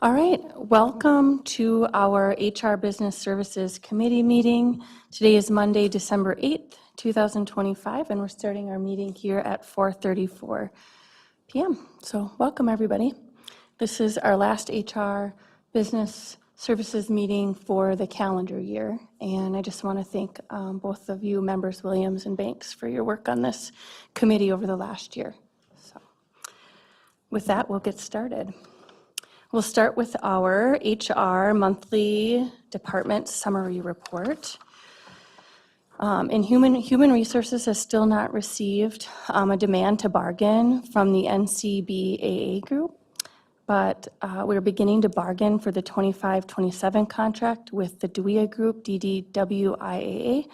All right, welcome to our HR Business Services Committee meeting. Today is Monday, December 8th, 2025, and we're starting our meeting here at 4:34 p.m. So welcome, everybody. This is our last HR Business Services meeting for the calendar year, and I just want to thank both of you, members Williams and Banks, for your work on this committee over the last year. So with that, we'll get started. We'll start with our HR monthly department summary report. And Human Resources has still not received a demand to bargain from the NCBAA group, but we're beginning to bargain for the 25-27 contract with the DWIA group, DDWIAA,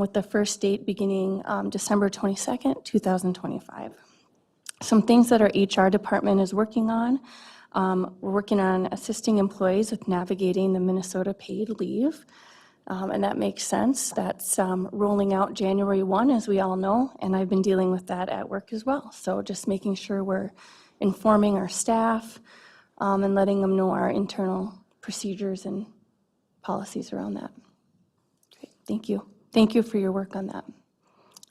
with the first date beginning December 22nd, 2025. Some things that our HR department is working on. We're working on assisting employees with navigating the Minnesota paid leave, and that makes sense. That's rolling out January 1, as we all know, and I've been dealing with that at work as well. So just making sure we're informing our staff and letting them know our internal procedures and policies around that. Great, thank you. Thank you for your work on that,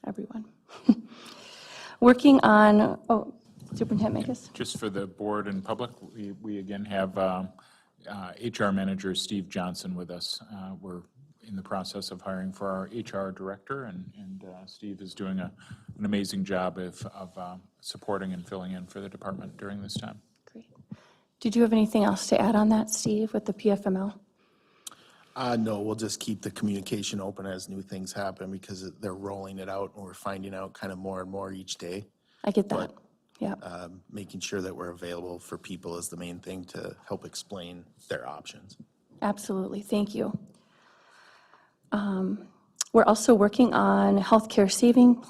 everyone. Working on, Superintendent Magus? Just for the board and public, we again have HR manager Steve Johnson with us. We're in the process of hiring for our HR director, and Steve is doing an amazing job of supporting and filling in for the department during this time. Great. Did you have anything else to add on that, Steve, with the PFML? No, we'll just keep the communication open as new things happen because they're rolling it out and we're finding out kind of more and more each day. I get that. Yeah. Making sure that we're available for people is the main thing to help explain their options. Absolutely. Thank you. We're also working on healthcare savings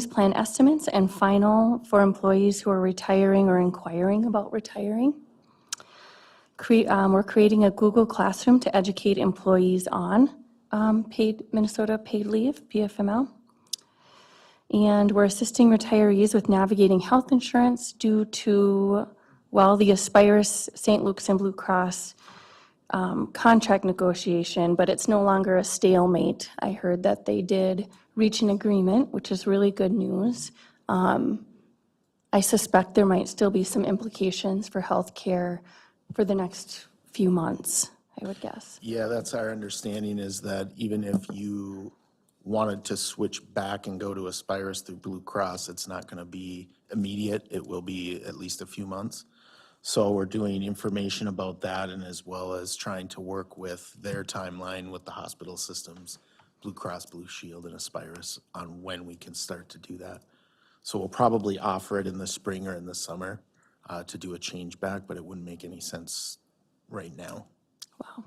plan estimates and final for employees who are retiring or inquiring about retiring. We're creating a Google Classroom to educate employees on Minnesota paid leave, PFML. And we're assisting retirees with navigating health insurance due to, well, the Aspirus, St. Luke's, and Blue Cross contract negotiation, but it's no longer a stalemate. I heard that they did reach an agreement, which is really good news. I suspect there might still be some implications for health care for the next few months, I would guess. Yeah, that's our understanding, is that even if you wanted to switch back and go to Aspirus through Blue Cross, it's not going to be immediate. It will be at least a few months. So we're doing information about that, and as well as trying to work with their timeline with the hospital systems, Blue Cross, Blue Shield, and Aspirus, on when we can start to do that. So we'll probably offer it in the spring or in the summer to do a change back, but it wouldn't make any sense right now. Wow.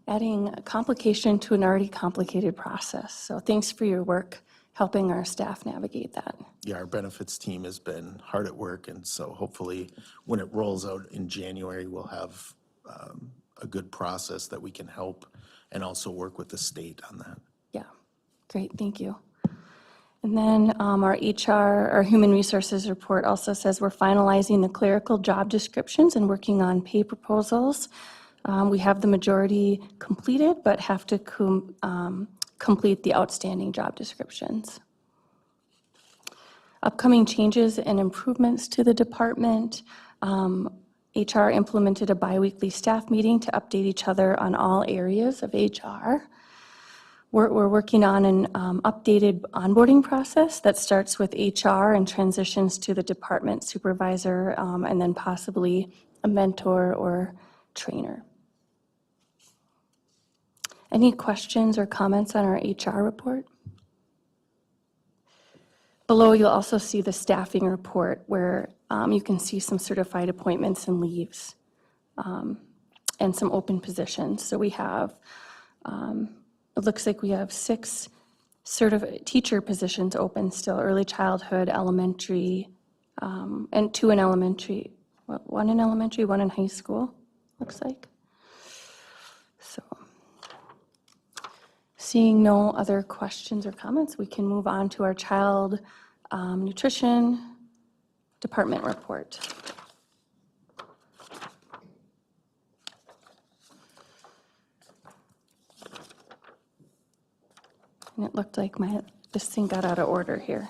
Adding a complication to an already complicated process. So thanks for your work helping our staff navigate that. Yeah, our benefits team has been hard at work, and so hopefully when it rolls out in January, we'll have a good process that we can help and also work with the state on that. Yeah, great, thank you. And then our Human Resources report also says we're finalizing the clerical job descriptions and working on pay proposals. We have the majority completed, but have to complete the outstanding job descriptions. Upcoming changes and improvements to the department. HR implemented a biweekly staff meeting to update each other on all areas of HR. We're working on an updated onboarding process that starts with HR and transitions to the department supervisor and then possibly a mentor or trainer. Any questions or comments on our HR report? Below, you'll also see the staffing report where you can see some certified appointments and leaves and some open positions. So we have, it looks like we have 6 teacher positions open still, early childhood, elementary, and 2 in elementary, 1 in elementary, 1 in high school, looks like. So. Seeing no other questions or comments, we can move on to our child nutrition department report. And it looked like this thing got out of order here.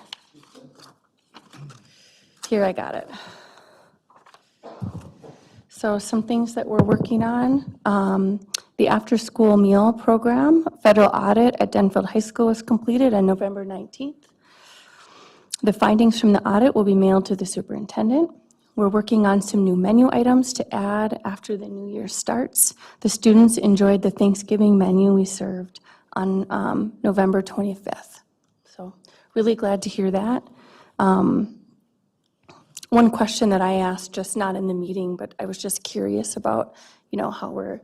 Here, I got it. So some things that we're working on, the after-school meal program, federal audit at Denfield High School was completed on November 19th. The findings from the audit will be mailed to the superintendent. We're working on some new menu items to add after the new year starts. The students enjoyed the Thanksgiving menu we served on November 25th. So really glad to hear that. One question that I asked, just not in the meeting, but I was just curious about, how we're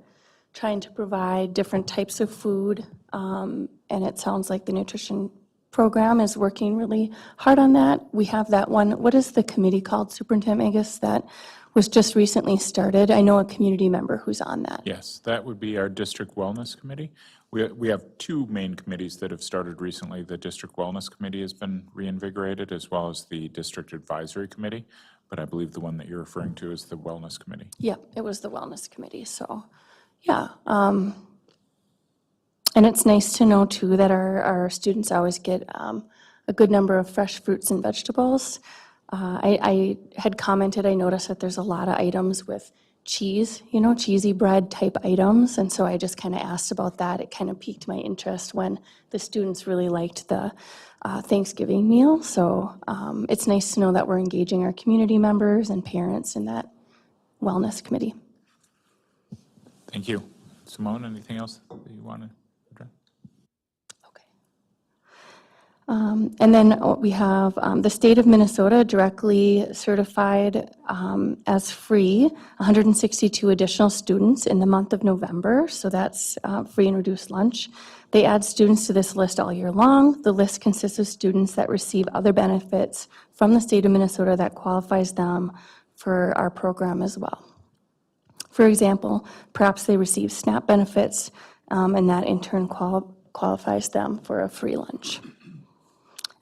trying to provide different types of food. And it sounds like the nutrition program is working really hard on that. We have that one, what is the committee called, Superintendent Magus, that was just recently started? I know a community member who's on that. Yes, that would be our District Wellness Committee. We have two main committees that have started recently. The District Wellness Committee has been reinvigorated, as well as the District Advisory Committee. But I believe the one that you're referring to is the Wellness Committee. Yep, it was the Wellness Committee, so, yeah. And it's nice to know, too, that our students always get a good number of fresh fruits and vegetables. I had commented, I noticed that there's a lot of items with cheese, cheesy bread type items, and so I just kind of asked about that. It kind of piqued my interest when the students really liked the Thanksgiving meal. So it's nice to know that we're engaging our community members and parents in that wellness committee. Thank you. Simone, anything else that you want to address? Okay. And then we have the state of Minnesota directly certified as free 162 additional students in the month of November. So that's free and reduced lunch. They add students to this list all year long. The list consists of students that receive other benefits from the state of Minnesota that qualifies them for our program as well. For example, perhaps they receive SNAP benefits, and that in turn qualifies them for a free lunch.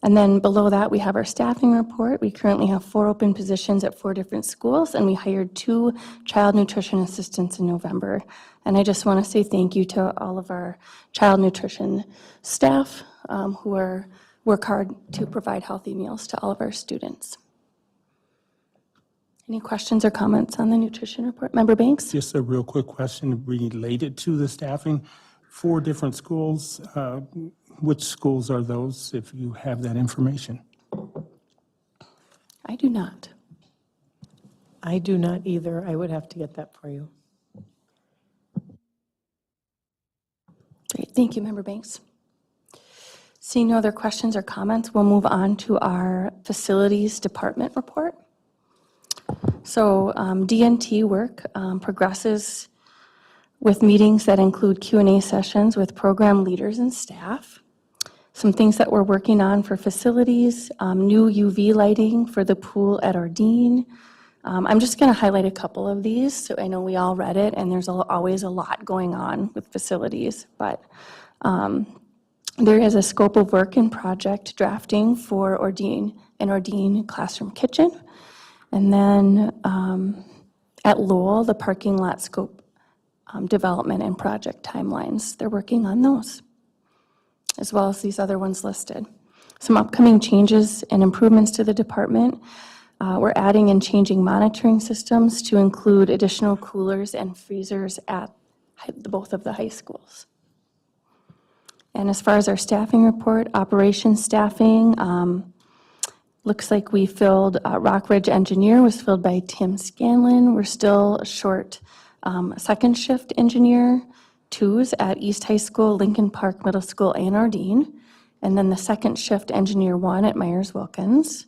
And then below that, we have our staffing report. We currently have 4 open positions at 4 different schools, and we hired 2 child nutrition assistants in November. And I just want to say thank you to all of our child nutrition staff who work hard to provide healthy meals to all of our students. Any questions or comments on the nutrition report? Member Banks? Just a real quick question related to the staffing. 4 different schools. Which schools are those, if you have that information? I do not. I do not either. I would have to get that for you. Great, thank you, Member Banks. Seeing no other questions or comments, we'll move on to our facilities department report. So DNT work progresses with meetings that include Q&A sessions with program leaders and staff. Some things that we're working on for facilities, new UV lighting for the pool at Ordine. I'm just going to highlight a couple of these, so I know we all read it, and there's always a lot going on with facilities, but there is a scope of work and project drafting for Ordine, an Ordine classroom kitchen. And then at Lowell, the parking lot scope development and project timelines. They're working on those, as well as these other ones listed. Some upcoming changes and improvements to the department. We're adding and changing monitoring systems to include additional coolers and freezers at both of the high schools. And as far as our staffing report, operations staffing, looks like we filled, Rockridge Engineer was filled by Tim Scanlon. We're still short second shift engineer, 2s at East High School, Lincoln Park Middle School, and Ordine. And then the second shift engineer 1 at Myers-Wilkins.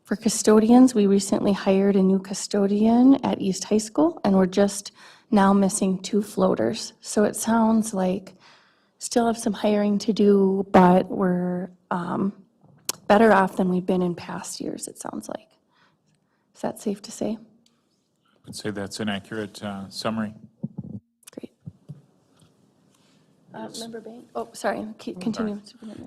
For custodians, we recently hired a new custodian at East High School, and we're just now missing 2 floaters. So it sounds like still have some hiring to do, but we're better off than we've been in past years, it sounds like. Is that safe to say? I'd say that's an accurate summary. Great. Member Bank? Oh, sorry, continue.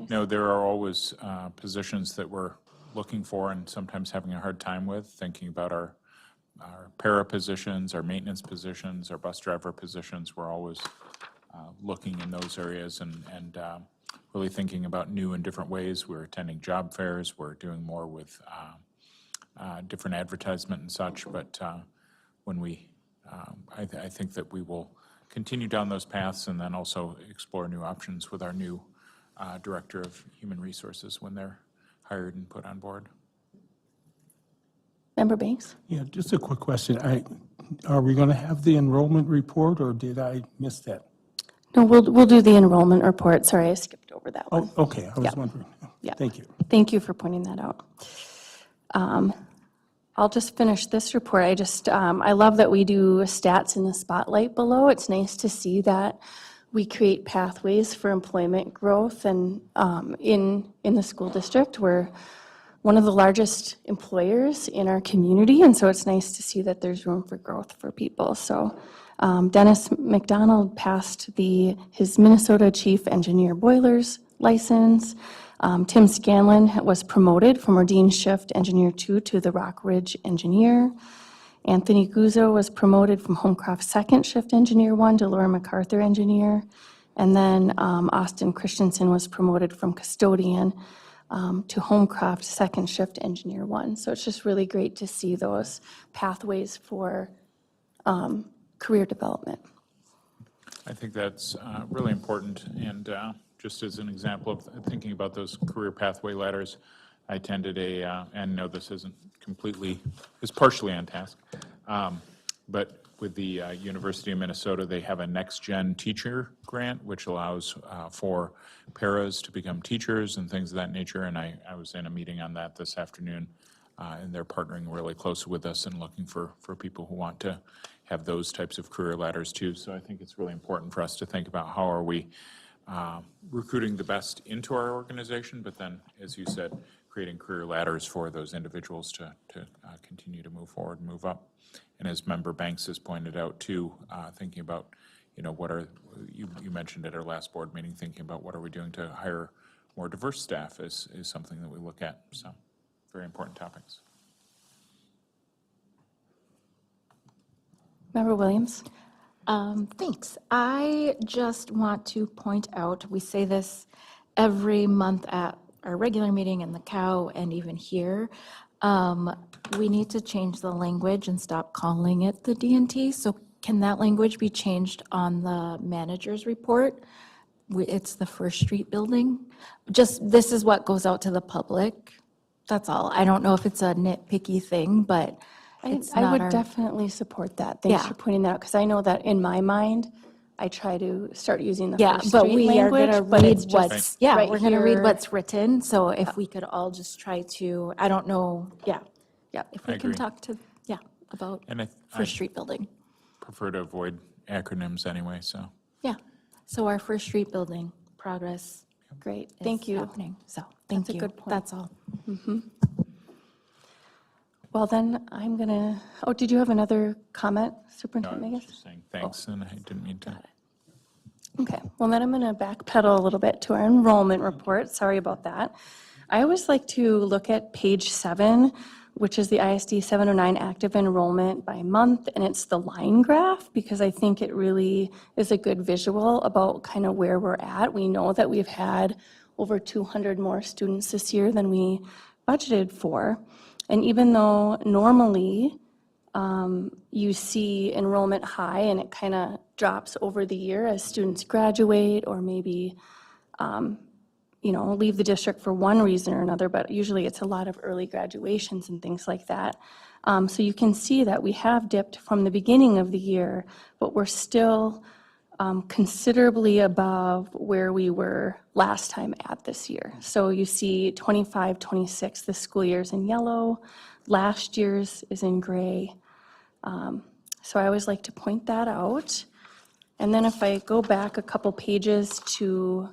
No, there are always positions that we're looking for and sometimes having a hard time with, thinking about our para positions, our maintenance positions, our bus driver positions. We're always looking in those areas, and really thinking about new and different ways. We're attending job fairs. We're doing more with different advertisement and such. But when we, I think that we will continue down those paths and then also explore new options with our new Director of Human Resources when they're hired and put on board. Member Banks? Yeah, just a quick question. Are we going to have the enrollment report, or did I miss that? No, we'll do the enrollment report. Sorry, I skipped over that one. Oh, okay, I was Yeah. wondering. Yeah. Thank you. Thank you for pointing that out. I'll just finish this report. I love that we do stats in the spotlight below. It's nice to see that we create pathways for employment growth, and in the school district, we're one of the largest employers in our community, and so it's nice to see that there's room for growth for people. So Dennis McDonald passed his Minnesota Chief Engineer Boilers license. Tim Scanlon was promoted from Ordean Shift Engineer 2 to the Rock Ridge Engineer. Anthony Guzzo was promoted from Homecroft Second Shift Engineer 1 to Laura MacArthur Engineer. And then Austin Christensen was promoted from Custodian to Homecroft Second Shift Engineer 1. So it's just really great to see those pathways for career development. I think that's really important, and just as an example of thinking about those career pathway ladders, I attended and no, this isn't is partially on task, but with the University of Minnesota, they have a Next Gen Teacher Grant, which allows for paras to become teachers and things of that nature, and I was in a meeting on that this afternoon, and they're partnering really closely with us and looking for people who want to have those types of career ladders too. So I think it's really important for us to think about how are we recruiting the best into our organization, but then, as you said, creating career ladders for those individuals to continue to move forward and move up. And as Member Banks has pointed out too, thinking about, you mentioned at our last board meeting, thinking about what are we doing to hire more diverse staff is something that we look at. So very important topics. Member Williams? Thanks. I just want to point out, we say this every month at our regular meeting in the COW and even here, we need to change the language and stop calling it the D&T. So can that language be changed on the manager's report? It's the First Street building. This is what goes out to the public. That's all. I don't know if it's a nitpicky thing, but it's I not would our. definitely support that. Thanks Yeah. for pointing that out, because I know that in my mind, I try to start using the Yeah, First but Street we are language, gonna but read it's just what's, yeah, right we're gonna read here. what's written, so if we could all just try to, I don't know, yeah. Yeah. If I we can agree. talk to, yeah, about And I First Street building. prefer to avoid acronyms anyway, so. Yeah, so our First Street building progress Great, is thank you. happening, so, thank a you. good point. That's all. Well, then I'm gonna, did you have another comment, No, I Superintendent was Megas? just saying thanks, and I didn't mean to. Okay, well, then I'm going to backpedal a little bit to our enrollment report. Sorry about that. I always like to look at page 7, which is the ISD 709 active enrollment by month, and it's the line graph, because I think it really is a good visual about kind of where we're at. We know that we've had over 200 more students this year than we budgeted for. And even though normally you see enrollment high and it kind of drops over the year as students graduate or maybe, leave the district for one reason or another, but usually it's a lot of early graduations and things like that. So you can see that we have dipped from the beginning of the year, but we're still considerably above where we were last time at this year. So you see 25, 26, this school year's in yellow, last year's is in gray. So I always like to point that out. And then if I go back a couple pages to,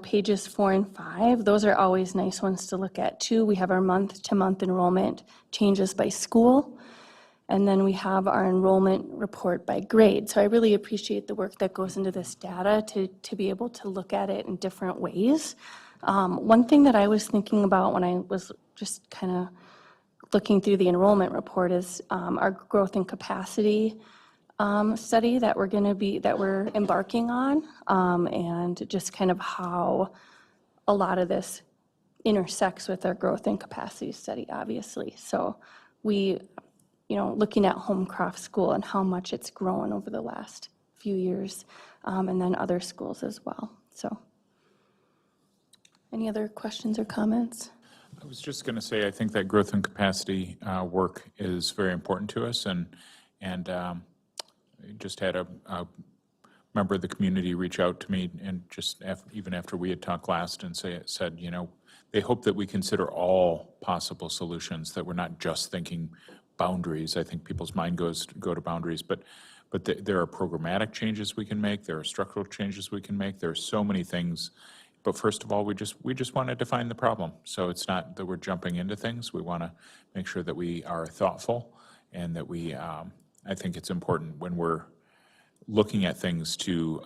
pages 4 and 5, those are always nice ones to look at too. We have our month-to-month enrollment changes by school, and then we have our enrollment report by grade. So I really appreciate the work that goes into this data to be able to look at it in different ways. One thing that I was thinking about when I was just kind of looking through the enrollment report is our growth in capacity study that we're embarking on, and just kind of how a lot of this intersects with our growth and capacity study, obviously. So we, looking at Homecroft School and how much it's grown over the last few years, and then other schools as well. So any other questions or comments? I was just going to say, I think that growth and capacity work is very important to us, and I just had a member of the community reach out to me, and just even after we had talked last, and said, they hope that we consider all possible solutions, that we're not just thinking boundaries. I think people's mind go to boundaries, but there are programmatic changes we can make, there are structural changes we can make, there are so many things. But first of all, we just want to define the problem. So it's not that we're jumping into things. We want to make sure that we are thoughtful, and that I think it's important when we're looking at things to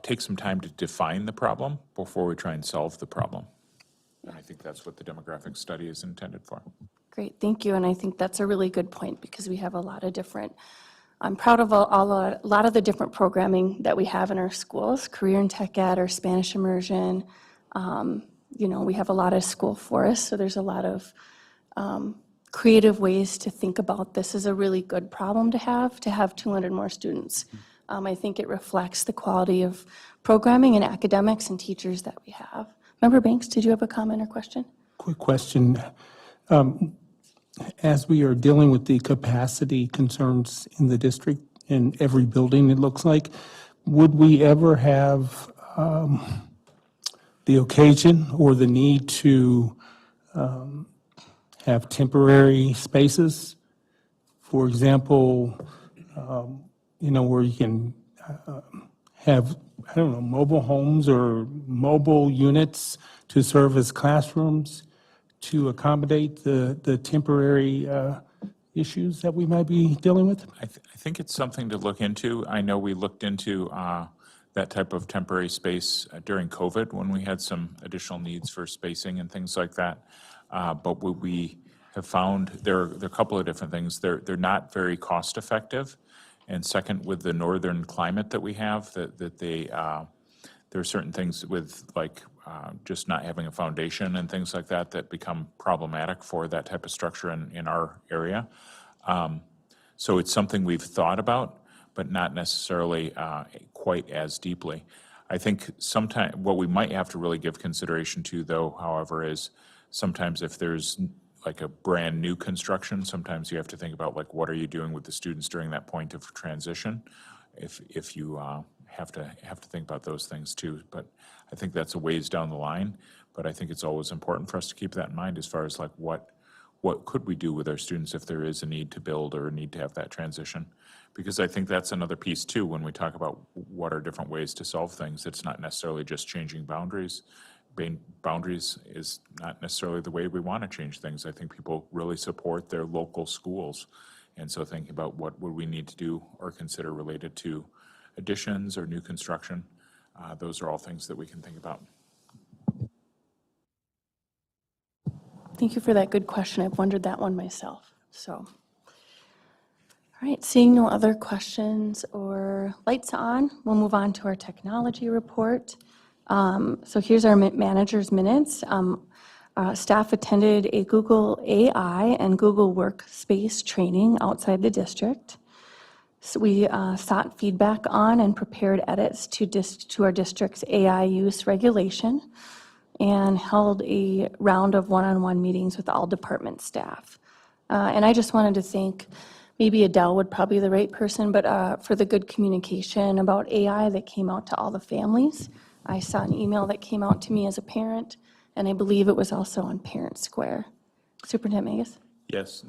take some time to define the problem before we try and solve the problem. And I think that's what the demographic study is intended for. Great, thank you. And I think that's a really good point, because we have a lot of different, I'm proud of a lot of the different programming that we have in our schools, career and tech ed or Spanish immersion. We have a lot of school forests, so there's a lot of creative ways to think about this. Is a really good problem to have 200 more students. I think it reflects the quality of programming and academics and teachers that we have. Member Banks, did you have a comment or question? Quick question. As we are dealing with the capacity concerns in the district, in every building, it looks like, would we ever have the occasion or the need to have temporary spaces? For example, where you can have, mobile homes or mobile units to serve as classrooms to accommodate the temporary issues that we might be dealing with? I think it's something to look into. I know we looked into that type of temporary space during COVID, when we had some additional needs for spacing and things like that. But what we have found, there are a couple of different things. They're not very cost effective. And second, with the northern climate that we have, there are certain things with just not having a foundation and things like that become problematic for that type of structure in our area. So it's something we've thought about, but not necessarily quite as deeply. I think sometimes what we might have to really give consideration to, though, however, is sometimes if there's like a brand new construction, sometimes you have to think about what are you doing with the students during that point of transition, if you have to think about those things too. But I think that's a ways down the line, but I think it's always important for us to keep that in mind as far as what could we do with our students if there is a need to build or a need to have that transition. Because I think that's another piece too, when we talk about what are different ways to solve things. It's not necessarily just changing boundaries. Boundaries is not necessarily the way we want to change things. I think people really support their local schools. And so thinking about what would we need to do or consider related to additions or new construction, those are all things that we can think about. Thank you for that good question. I've wondered that one myself. So, all right, seeing no other questions or lights on, we'll move on to our technology report. So here's our manager's minutes. Staff attended a Google AI and Google Workspace training outside the district. So we sought feedback on and prepared edits to our district's AI use regulation, and held a round of one-on-one meetings with all department staff. And I just wanted to thank, maybe Adele would probably be the right person, but for the good communication about AI that came out to all the families. I saw an email that came out to me as a parent, and I believe it was also on Parent Square. Superintendent Magus? Yes,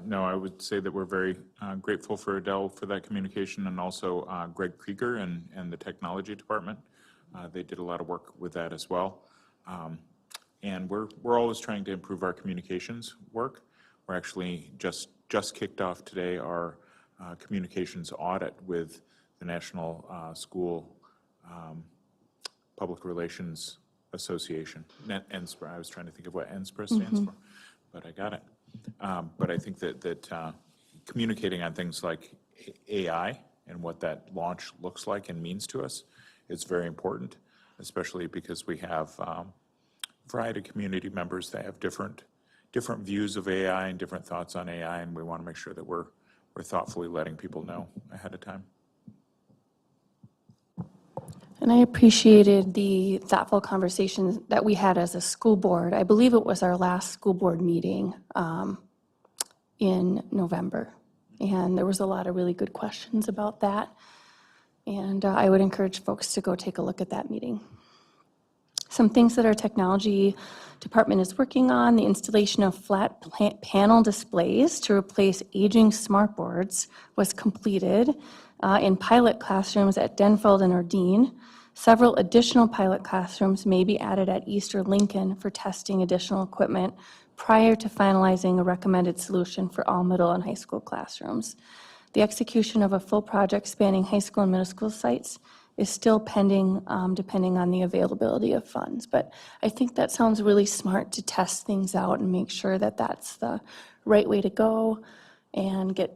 no, I would say that we're very grateful for Adele for that communication, and also Greg Krieger and the technology department. They did a lot of work with that as well. And we're always trying to improve our communications work. We're actually just kicked off today our communications audit with the National School Public Relations Association, NSPRA. I was trying to think of what NSPRA stands for, but I got it. But I think that communicating on things like AI and what that launch looks like and means to us. It's very important, especially because we have a variety of community members that have different views of AI and different thoughts on AI, and we want to make sure that we're thoughtfully letting people know ahead of time. And I appreciated the thoughtful conversations that we had as a school board. I believe it was our last school board meeting in November. And there was a lot of really good questions about that. And I would encourage folks to go take a look at that meeting. Some things that our technology department is working on: the installation of flat panel displays to replace aging smartboards was completed in pilot classrooms at Denfeld and Ordine. Several additional pilot classrooms may be added at East or Lincoln for testing additional equipment prior to finalizing a recommended solution for all middle and high school classrooms. The execution of a full project spanning high school and middle school sites is still pending, depending on the availability of funds. But I think that sounds really smart to test things out and make sure that that's the right way to go and get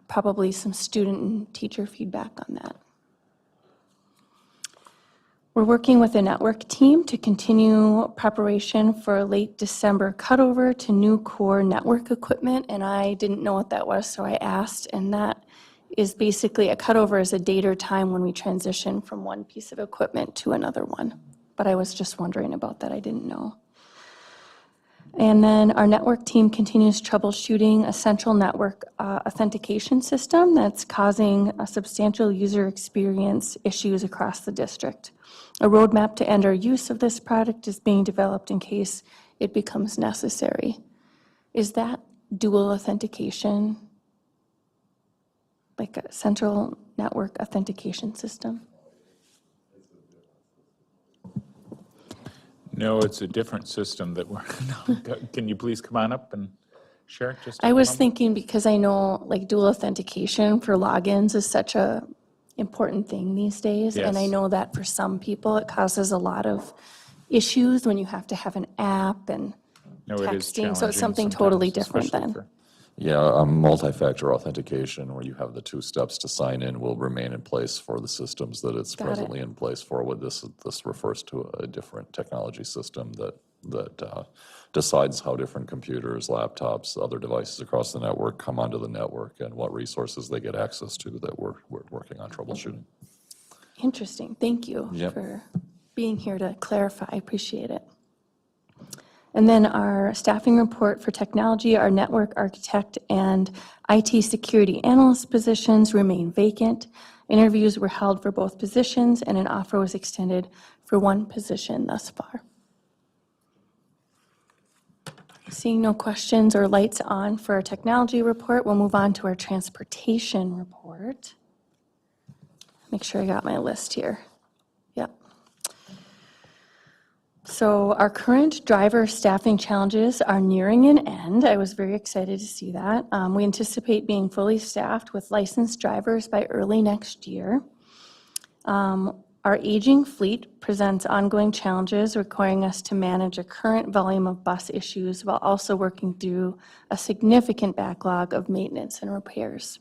probably some student and teacher feedback on that. We're working with a network team to continue preparation for a late December cutover to new core network equipment, and I didn't know what that was, so I asked, and that is basically a cutover is a date or time when we transition from one piece of equipment to another one. But I was just wondering about that, I didn't know. And then our network team continues troubleshooting a central network authentication system that's causing a substantial user experience issues across the district. A roadmap to end our use of this product is being developed in case it becomes necessary. Is that dual authentication, like a central network authentication system? No, it's a different system that we're, can you please come on up and share just a I was moment? thinking, because I know like dual authentication for logins is such a important thing these days. And I Yes. know that for some people, it causes a lot of issues when you have to have an app and No, it is texting. So it's challenging something totally sometimes, different especially then. for- Yeah, a multi-factor authentication where you have the two steps to sign in will remain in place for the systems that it's Got it. presently in place for. What this refers to a different technology system that decides how different computers, laptops, other devices across the network come onto the network and what resources they get access to that we're working on troubleshooting. Interesting. Thank you Yep. for being here to clarify. I appreciate it. And then our staffing report for technology, our network architect and IT security analyst positions remain vacant. Interviews were held for both positions, and an offer was extended for one position thus far. Seeing no questions or lights on for our technology report, we'll move on to our transportation report. Make sure I got my list here. Yep. So our current driver staffing challenges are nearing an end. I was very excited to see that. We anticipate being fully staffed with licensed drivers by early next year. Our aging fleet presents ongoing challenges requiring us to manage a current volume of bus issues while also working through a significant backlog of maintenance and repairs.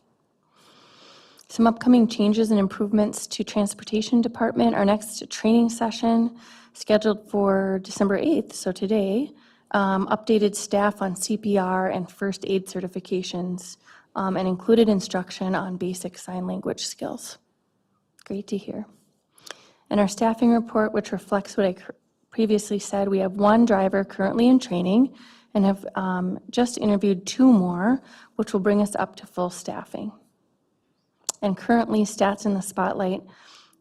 Some upcoming changes and improvements to Transportation Department. Our next training session scheduled for December 8th, so today, updated staff on CPR and first aid certifications, and included instruction on basic sign language skills. Great to hear. And our staffing report, which reflects what I previously said, we have one driver currently in training and have just interviewed 2 more, which will bring us up to full staffing. And currently, stats in the spotlight,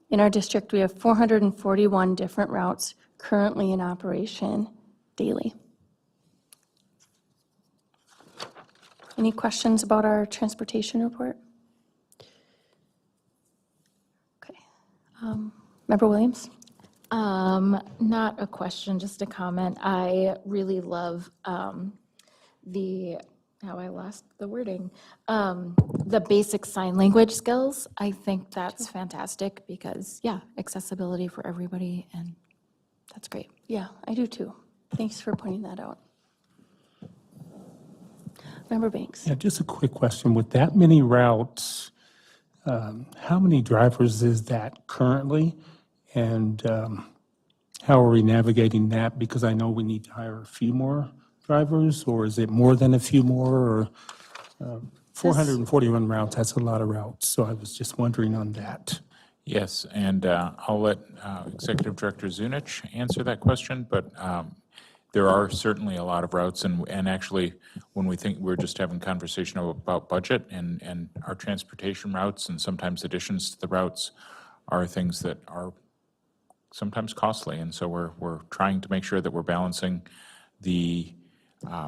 in our district, we have 441 different routes currently in operation daily. Any questions about our transportation report? Okay. Member Williams? Not a question, just a comment. I really love I lost the wording, the basic sign language skills. I think that's fantastic because, yeah, accessibility for everybody, and that's great. Yeah, I do too. Thanks for pointing that out. Member Banks? Yeah, just a quick question. With that many routes, How many drivers is that currently? And how are we navigating that? Because I know we need to hire a few more drivers, or is it more than a few more? Or 441 routes, that's a lot of routes. So I was just wondering on that. Yes, and I'll let Executive Director Zunich answer that question, but there are certainly a lot of routes, and actually, when we think, we're just having conversation about budget, and our transportation routes and sometimes additions to the routes are things that are sometimes costly, and so we're trying to make sure that we're balancing the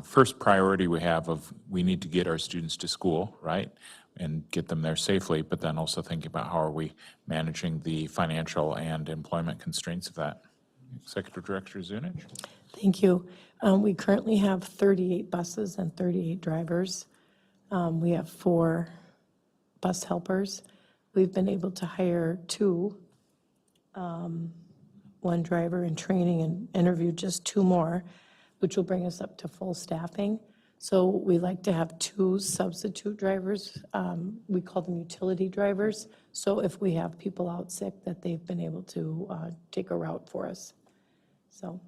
first priority we have of, we need to get our students to school, right? And get them there safely, but then also thinking about how are we managing the financial and employment constraints of that. Executive Director Zunich? Thank you. We currently have 38 buses and 38 drivers. We have 4 bus helpers. We've been able to hire 2, 1 driver in training, and interview just 2 more, which will bring us up to full staffing. So we like to have 2 substitute drivers. We call them utility drivers. So if we have people out sick, that they've been able to take a route for us. So,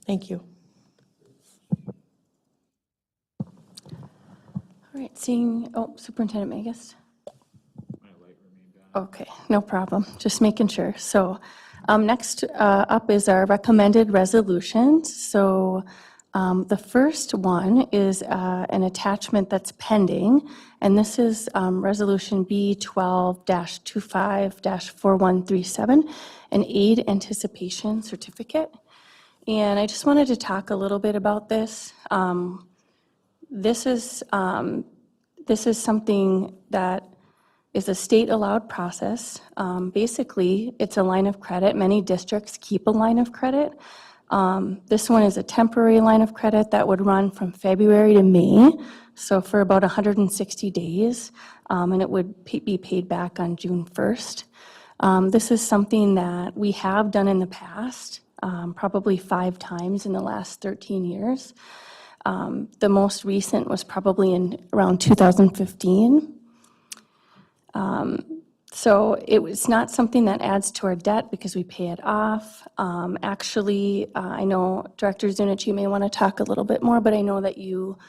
thank you. All right, seeing, Superintendent Magus? Okay, no problem, just making sure. So next up is our recommended resolutions. So the first one is an attachment that's pending, and this is Resolution B12-25-4137, an aid anticipation certificate. And I just wanted to talk a little bit about this. This is something that is a state-allowed process. Basically, it's a line of credit. Many districts keep a line of credit. This one is a temporary line of credit that would run from February to May, so for about 160 days, and it would be paid back on June 1st. This is something that we have done in the past, probably 5 times in the last 13 years. The most recent was probably in around 2015. So it was not something that adds to our debt because we pay it off. Actually, I know Director Zunich, you may want to talk a little bit more, but I know that you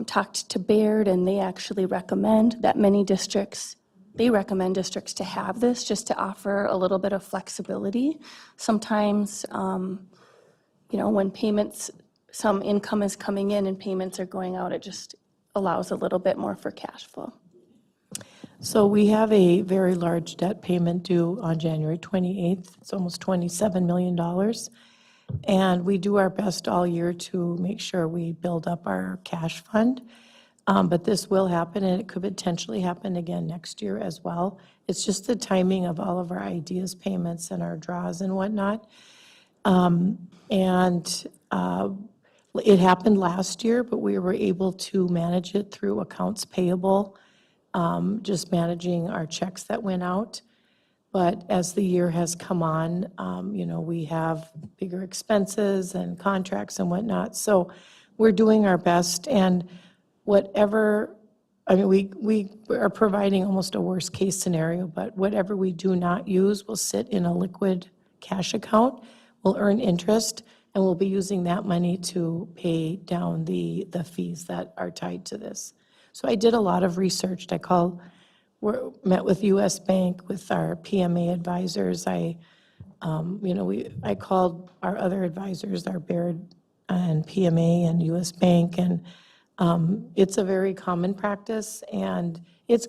talked to Baird, and they actually recommend that many districts, they recommend districts to have this just to offer a little bit of flexibility. Sometimes, when payments, some income is coming in and payments are going out, it just allows a little bit more for cash flow. So we have a very large debt payment due on January 28th. It's almost $27 million. And we do our best all year to make sure we build up our cash fund. But this will happen, and it could potentially happen again next year as well. It's just the timing of all of our ideas payments and our draws and whatnot. It happened last year, but we were able to manage it through accounts payable, just managing our checks that went out. But as the year has come on, we have bigger expenses and contracts and whatnot. So we're doing our best, and whatever, we are providing almost a worst-case scenario, but whatever we do not use will sit in a liquid cash account, will earn interest, and we'll be using that money to pay down the fees that are tied to this. So I did a lot of research. Met with U.S. Bank, with our PMA advisors. I called our other advisors, our Baird and PMA and U.S. Bank, and it's a very common practice, and it's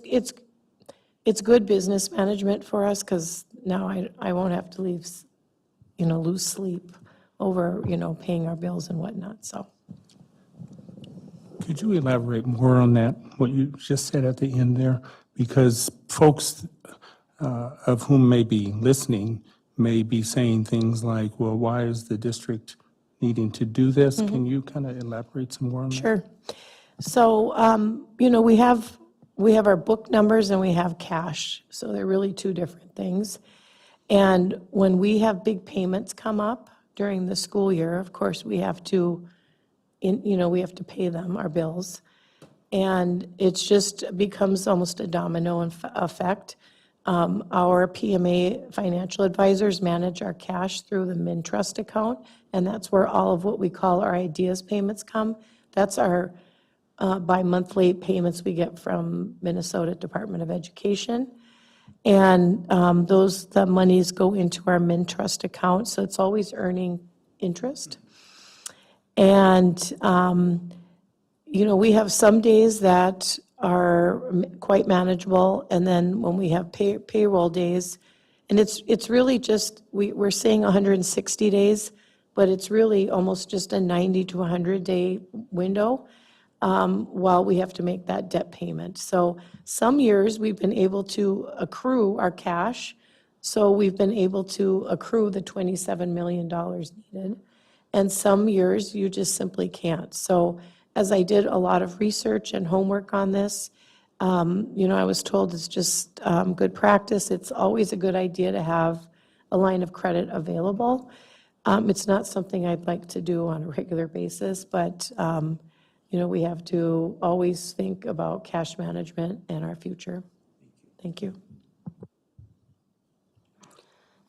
good business management for us, because now I won't have to lose sleep over, paying our bills and whatnot, so. Could you elaborate more on that, what you just said at the end there? Because folks of whom may be listening may be saying things like, well, why is the district needing to do this? Can you kind of elaborate some more on that? Sure. So, we have our book numbers and we have cash. So they're really 2 different things. And when we have big payments come up during the school year, of course, we have to pay them, our bills. And it's just becomes almost a domino effect. Our PMA financial advisors manage our cash through the Mintrust account, and that's where all of what we call our ideas payments come. That's our bi-monthly payments we get from Minnesota Department of Education. And the monies go into our Mintrust account, so it's always earning interest. And, we have some days that are quite manageable, and then when we have payroll days, and it's really just, we're saying 160 days, but it's really almost just a 90 to 100-day window while we have to make that debt payment. So some years, we've been able to accrue our cash, so we've been able to accrue the $27 million needed. And some years, you just simply can't. So as I did a lot of research and homework on this, I was told it's just good practice. It's always a good idea to have a line of credit available. It's not something I'd like to do on a regular basis, but, we have to always think about cash management and our future. Thank you.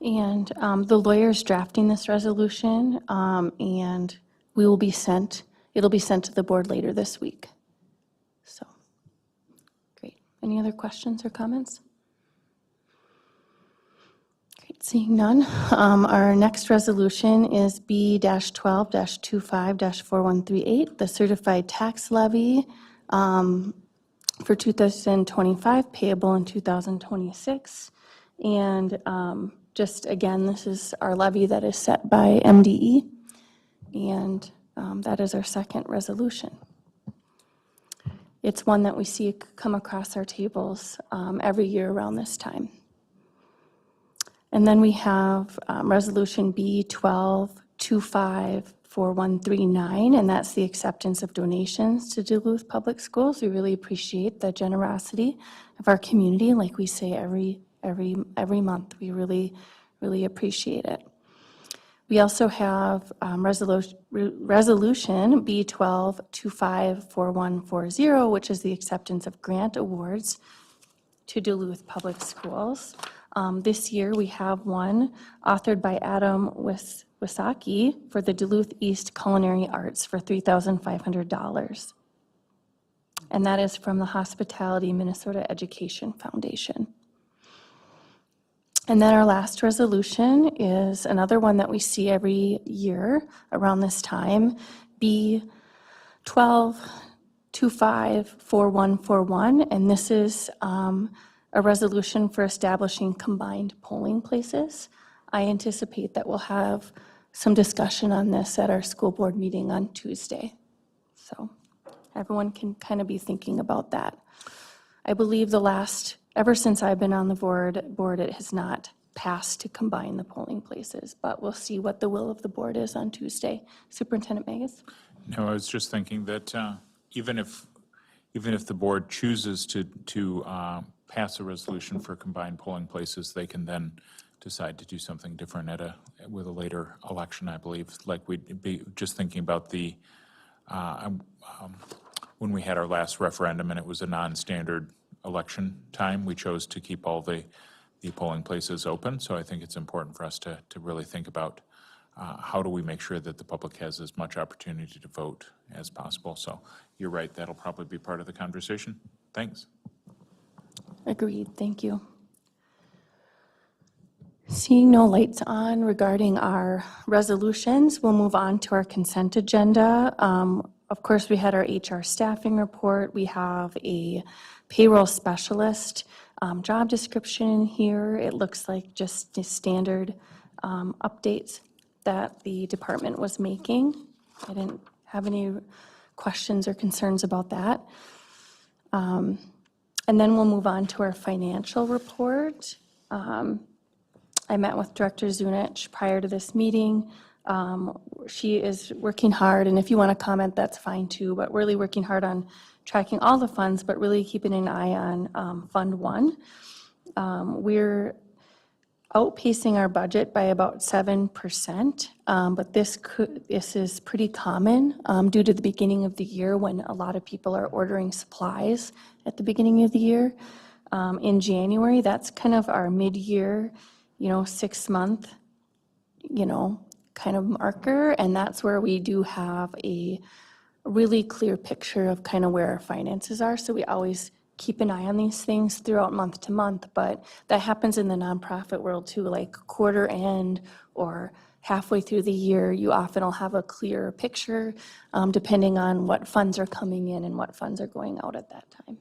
And the lawyer's drafting this resolution, and it'll be sent to the board later this week. So, great. Any other questions or comments? Great, seeing none. Our next resolution is B-12-25-4138, the certified tax levy for 2025, payable in 2026. And just again, this is our levy that is set by MDE, and that is our second resolution. It's one that we see come across our tables every year around this time. And then we have Resolution B-12-25-4139, and that's the acceptance of donations to Duluth Public Schools. We really appreciate the generosity of our community, like we say every month. We really appreciate it. We also have resolution B-12-25-4140, which is the acceptance of grant awards to Duluth Public Schools. This year, we have one authored by Adam Wisaki for the Duluth East Culinary Arts for $3,500. And that is from the Hospitality Minnesota Education Foundation. And then our last resolution is another one that we see every year around this time, B-12-25-4141, and this is a resolution for establishing combined polling places. I anticipate that we'll have some discussion on this at our school board meeting on Tuesday. So everyone can kind of be thinking about that. I believe ever since I've been on the board, it has not passed to combine the polling places, but we'll see what the will of the board is on Tuesday. Superintendent Magus? No, I was just thinking that even if the board chooses to pass a resolution for combined polling places, they can then decide to do something different with a later election, I believe. Like we'd be just thinking about when we had our last referendum and it was a non-standard election time, we chose to keep all the polling places open. So I think it's important for us to really think about how do we make sure that the public has as much opportunity to vote as possible. So you're right, that'll probably be part of the conversation. Thanks. Agreed, thank you. Seeing no lights on regarding our resolutions, we'll move on to our consent agenda. Of course, we had our HR staffing report. We have a payroll specialist job description in here. It looks like just the standard updates that the department was making. I didn't have any questions or concerns about that. And then we'll move on to our financial report. I met with Director Zunich prior to this meeting. She is working hard, and if you want to comment, that's fine too, but really working hard on tracking all the funds, but really keeping an eye on Fund 1. outpacing our budget by about 7%, but this is pretty common due to the beginning of the year when a lot of people are ordering supplies at the beginning of the year. In January, that's kind of our mid-year, 6-month, kind of marker, and that's where we do have a really clear picture of kind of where our finances are. So we always keep an eye on these things throughout month to month, but that happens in the nonprofit world too, like quarter end or halfway through the year, you often will have a clearer picture depending on what funds are coming in and what funds are going out at that time.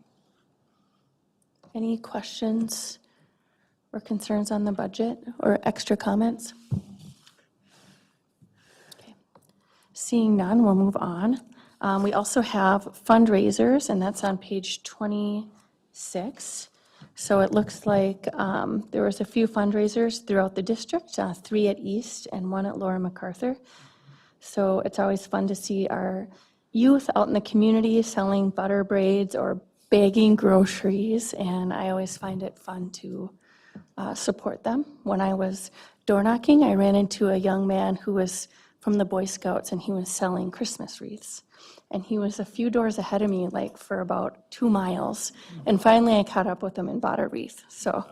Any questions or concerns on the budget or extra comments? Okay. Seeing none, we'll move on. We also have fundraisers, and that's on page 26. So it looks like there was a few fundraisers throughout the district, 3 at East and 1 at Laura MacArthur. So it's always fun to see our youth out in the community selling butter braids or bagging groceries, and I always find it fun to support them. When I was door knocking, I ran into a young man who was from the Boy Scouts, and he was selling Christmas wreaths. And he was a few doors ahead of me, like for about 2 miles. And finally, I caught up with him and bought a wreath. So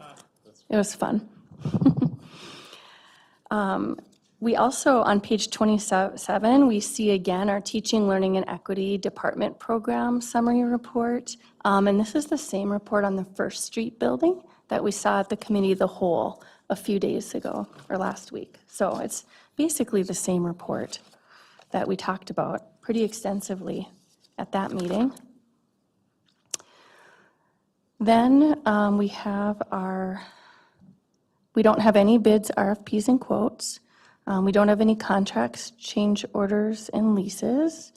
it was fun. We also, on page 27, we see again our Teaching, Learning, and Equity Department Program Summary Report. And this is the same report on the First Street building that we saw at the Committee of the Whole a few days ago, or last week. So it's basically the same report that we talked about pretty extensively at that meeting. Then we have we don't have any bids, RFPs, and quotes. We don't have any contracts, change orders, and leases.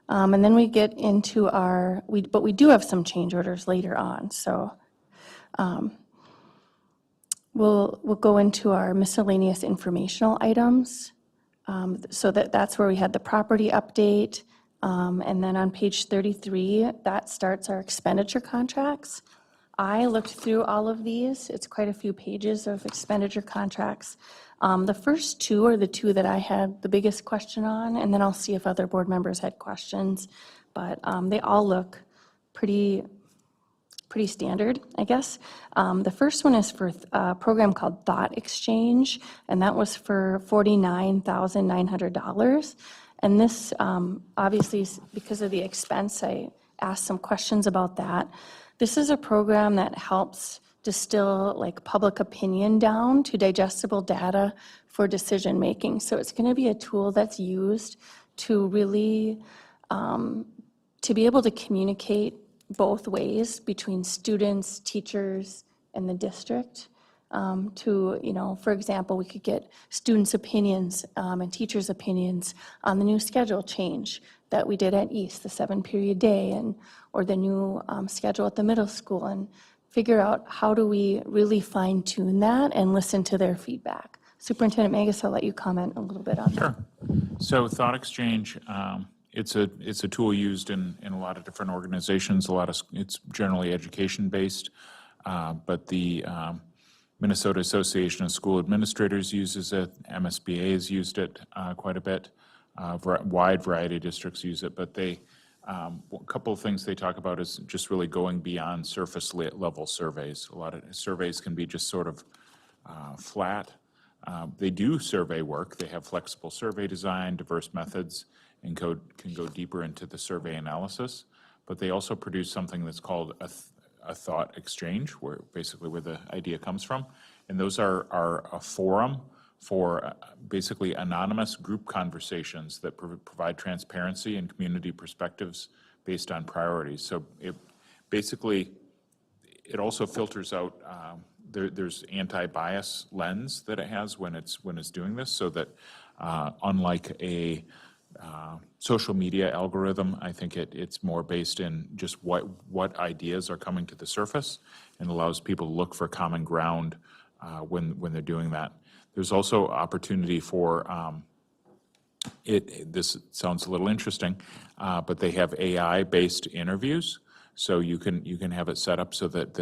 And then we get into but we do have some change orders later on. So we'll go into our miscellaneous informational items. So that's where we had the property update. And then on page 33, that starts our expenditure contracts. I looked through all of these. It's quite a few pages of expenditure contracts. The first 2 are the 2 that I had the biggest question on, and then I'll see if other board members had questions. But they all look pretty standard, I guess. The first one is for a program called Thought Exchange, and that was for $49,900. And this, obviously, because of the expense, I asked some questions about that. This is a program that helps distill like public opinion down to digestible data for decision making. So it's going to be a tool that's used to really, to be able to communicate both ways between students, teachers, and the district. For example, we could get students' opinions and teachers' opinions on the new schedule change that we did at East, the 7-period day, or the new schedule at the middle school, and figure out how do we really fine-tune that and listen to their feedback. Superintendent Magus, I'll let you comment a little bit on that. Sure. So Thought Exchange, it's a tool used in a lot of different organizations. It's generally education-based, but the Minnesota Association of School Administrators uses it. MSBA has used it quite a bit. Wide variety of districts use it, but a couple of things they talk about is just really going beyond surface level surveys. A lot of surveys can be just sort of flat. They do survey work. They have flexible survey design, diverse methods, and can go deeper into the survey analysis. But they also produce something that's called a thought exchange, where the idea comes from. And those are a forum for basically anonymous group conversations that provide transparency and community perspectives based on priorities. So it also filters out, there's anti-bias lens that it has when it's doing this, so that unlike a social media algorithm, I think it's more based in just what ideas are coming to the surface, and allows people to look for common ground when they're doing that. There's also opportunity for this sounds a little interesting, but they have AI-based interviews, so you can have it set up so that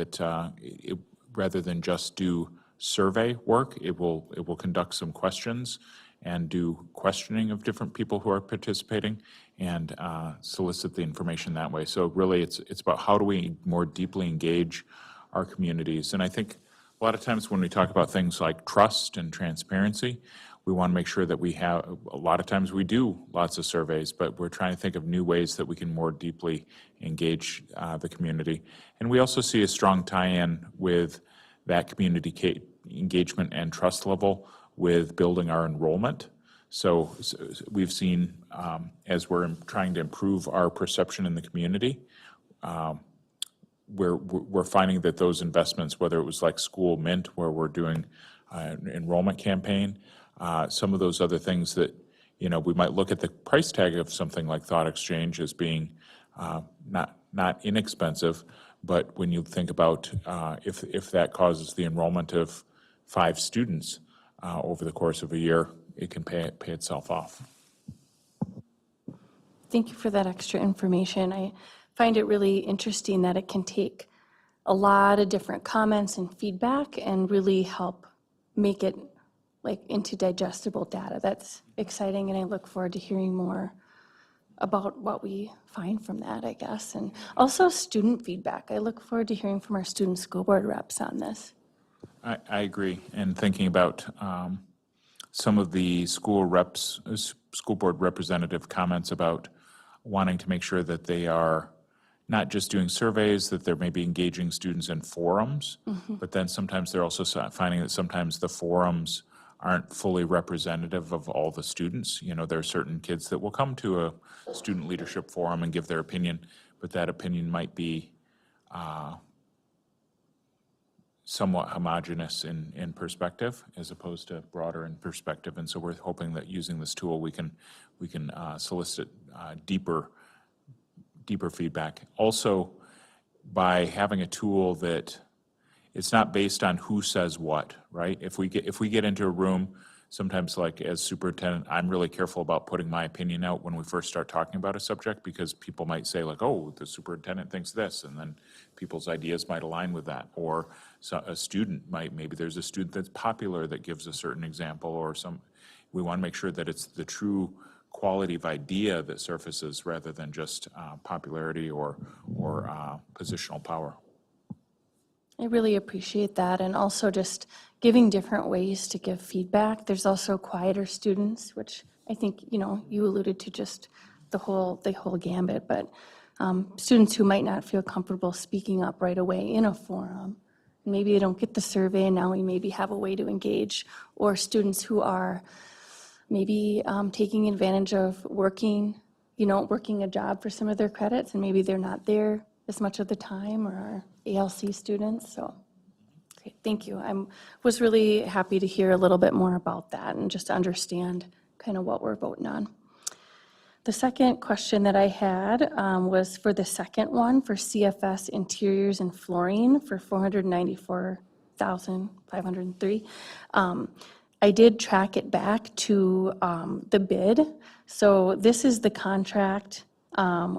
rather than just do survey work. It will conduct some questions and do questioning of different people who are participating and solicit the information that way. So really, it's about how do we more deeply engage our communities. And I think a lot of times when we talk about things like trust and transparency, we want to make sure that we have, a lot of times we do lots of surveys, but we're trying to think of new ways that we can more deeply engage the community. And we also see a strong tie-in with that community engagement and trust level with building our enrollment. So we've seen, as we're trying to improve our perception in the community, we're finding that those investments, whether it was like School Mint, where we're doing an enrollment campaign, some of those other things that, we might look at the price tag of something like Thought Exchange as being not inexpensive, but when you think about if that causes the enrollment of 5 students over the course of a year, it can pay itself off. Thank you for that extra information. I find it really interesting that it can take a lot of different comments and feedback and really help make it into digestible data. That's exciting, and I look forward to hearing more about what we find from that, I guess. And also student feedback. I look forward to hearing from our student school board reps on this. I agree, and thinking about some of the school board representative comments about wanting to make sure that they are not just doing surveys, that they're maybe engaging students in forums, but then sometimes they're also finding that sometimes the forums aren't fully representative of all the students. There are certain kids that will come to a student leadership forum and give their opinion, but that opinion might be somewhat homogeneous in perspective as opposed to broader in perspective. And so we're hoping that using this tool, we can solicit deeper feedback. Also, by having a tool that it's not based on who says what, right? If we get into a room, sometimes like as superintendent, I'm really careful about putting my opinion out when we first start talking about a subject, because people might say like, oh, the superintendent thinks this, and then people's ideas might align with that. Or a student maybe there's a student that's popular that gives a certain example, or we want to make sure that it's the true quality of idea that surfaces rather than just popularity or positional power. I really appreciate that, and also just giving different ways to give feedback. There's also quieter students, which I think, you alluded to just the whole gambit, but students who might not feel comfortable speaking up right away in a forum. Maybe they don't get the survey, and now we maybe have a way to engage. Or students who are maybe taking advantage of working a job for some of their credits, and maybe they're not there as much of the time, or our ALC students. So, great, thank you. I was really happy to hear a little bit more about that and just to understand kind of what we're voting on. The second question that I had was for the second one for CFS interiors and flooring for $494,503. I did track it back to the bid. So this is the contract.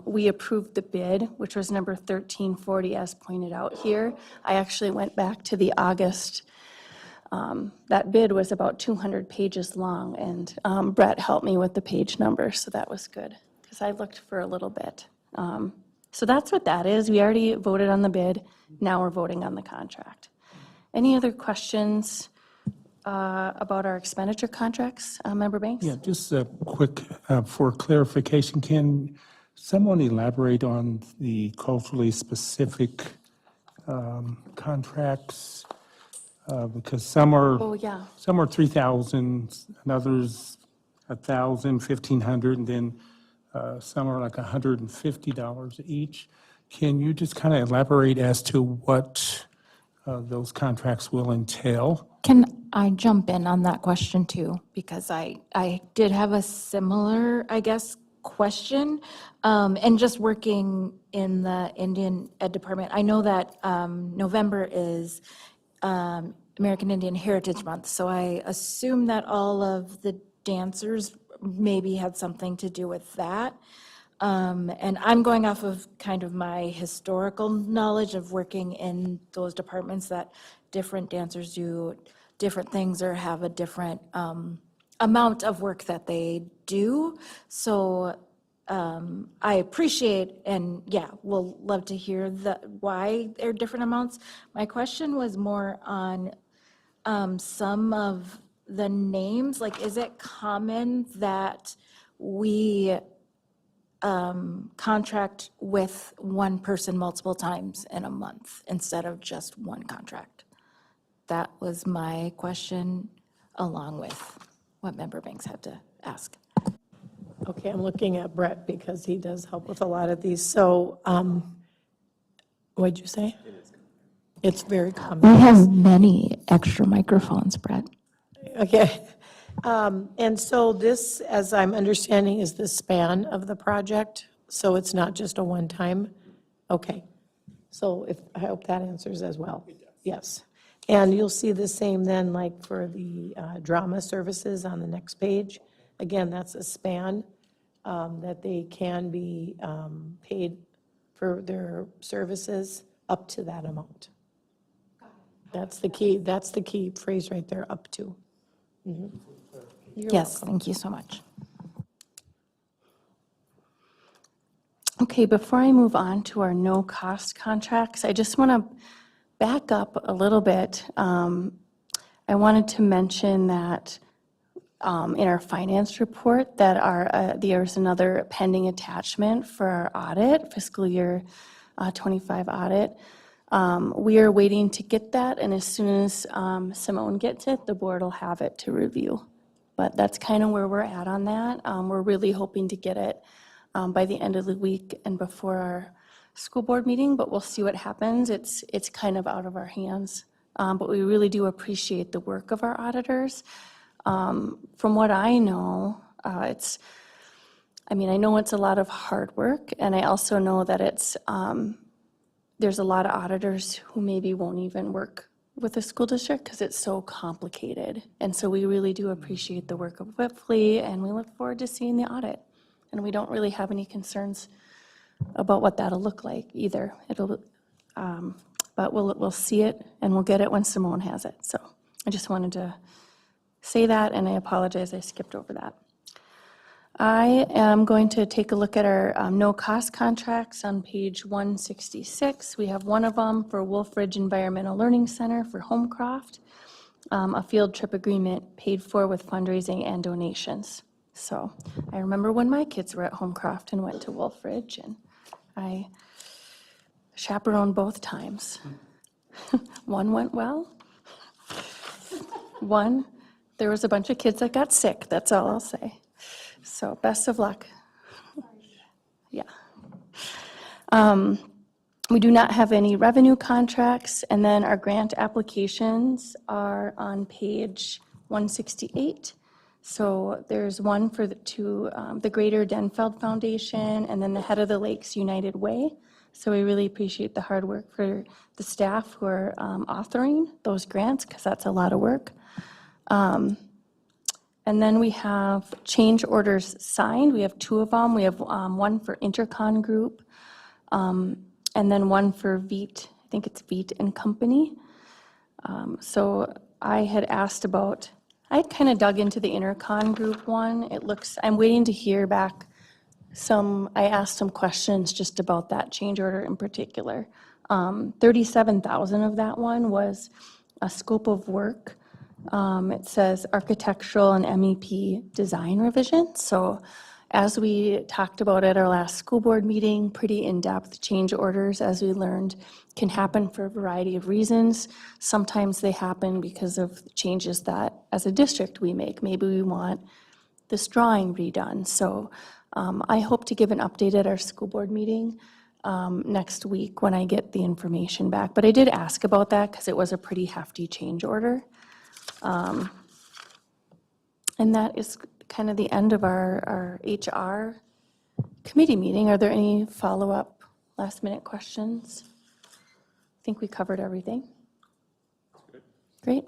We approved the bid, which was number 1340 as pointed out here. I actually went back to the August. That bid was about 200 pages long, and Brett helped me with the page number, so that was good, because I looked for a little bit. So that's what that is. We already voted on the bid. Now we're voting on the contract. Any other questions about our expenditure contracts, Member Banks? Yeah, just a quick, for clarification, can someone elaborate on the culturally specific contracts? Because some are Oh, yeah. some are 3,000, and others 1,000, 1,500, and then some are like $150 each. Can you just kind of elaborate as to what those contracts will entail? Can I jump in on that question too? Because I did have a similar, I guess, question. And just working in the Indian Ed Department, I know that November is American Indian Heritage Month, so I assume that all of the dancers maybe had something to do with that. And I'm going off of kind of my historical knowledge of working in those departments, that different dancers do different things or have a different amount of work that they do. So I appreciate, and yeah, we'll love to hear why there are different amounts. My question was more on some of the names. Like, is it common that we contract with one person multiple times in a month instead of just one contract? That was my question, along with what Member Banks had to ask. Okay, I'm looking at Brett because he does help with a lot of these. So, what'd you say? It's very common. We have many extra microphones, Brett. Okay. And so this, as I'm understanding, is the span of the project? So it's not just a one-time? Okay. So I hope that answers as well. It does. Yes. And you'll see the same then, like for the drama services on the next page. Again, that's a span that they can be paid for their services up to that amount. That's the key phrase right there, up to. Yes, thank you so much. Okay, before I move on to our no-cost contracts, I just want to back up a little bit. I wanted to mention that in our finance report that there's another pending attachment for our audit, fiscal year 25 audit. We are waiting to get that, and as soon as Simone gets it, the board will have it to review. But that's kind of where we're at on that. We're really hoping to get it by the end of the week and before our school board meeting, but we'll see what happens. It's kind of out of our hands. But we really do appreciate the work of our auditors. From what I know, I know it's a lot of hard work, and I also know that there's a lot of auditors who maybe won't even work with the school district because it's so complicated. And so we really do appreciate the work of Whipley, and we look forward to seeing the audit. And we don't really have any concerns about what that'll look like either. But we'll see it, and we'll get it when Simone has it. So I just wanted to say that, and I apologize I skipped over that. I am going to take a look at our no-cost contracts on page 166. We have one of them for Wolf Ridge Environmental Learning Center for Homecroft, a field trip agreement paid for with fundraising and donations. So I remember when my kids were at Homecroft and went to Wolf Ridge, and I chaperoned both times. One went well. One, there was a bunch of kids that got sick, that's all I'll say. So best of luck. Yeah. We do not have any revenue contracts, and then our grant applications are on page 168. So there's one for the Greater Denfeld Foundation, and then the Head of the Lakes United Way. So we really appreciate the hard work for the staff who are authoring those grants, because that's a lot of work. And then we have change orders signed. We have two of them. We have one for Intercon Group, and then one for Veet, I think it's Veet and Company. So I had asked about, I kind of dug into the Intercon Group one. I'm waiting to hear back I asked some questions just about that change order in particular. 37,000 of that one was a scope of work. It says architectural and MEP design revision. So as we talked about at our last school board meeting, pretty in-depth change orders, as we learned, can happen for a variety of reasons. Sometimes they happen because of changes that as a district we make. Maybe we want this drawing redone. So I hope to give an update at our school board meeting next week when I get the information back. But I did ask about that because it was a pretty hefty change order. And that is kind of the end of our HR committee meeting. Are there any follow-up last-minute questions? I think we covered everything. Great.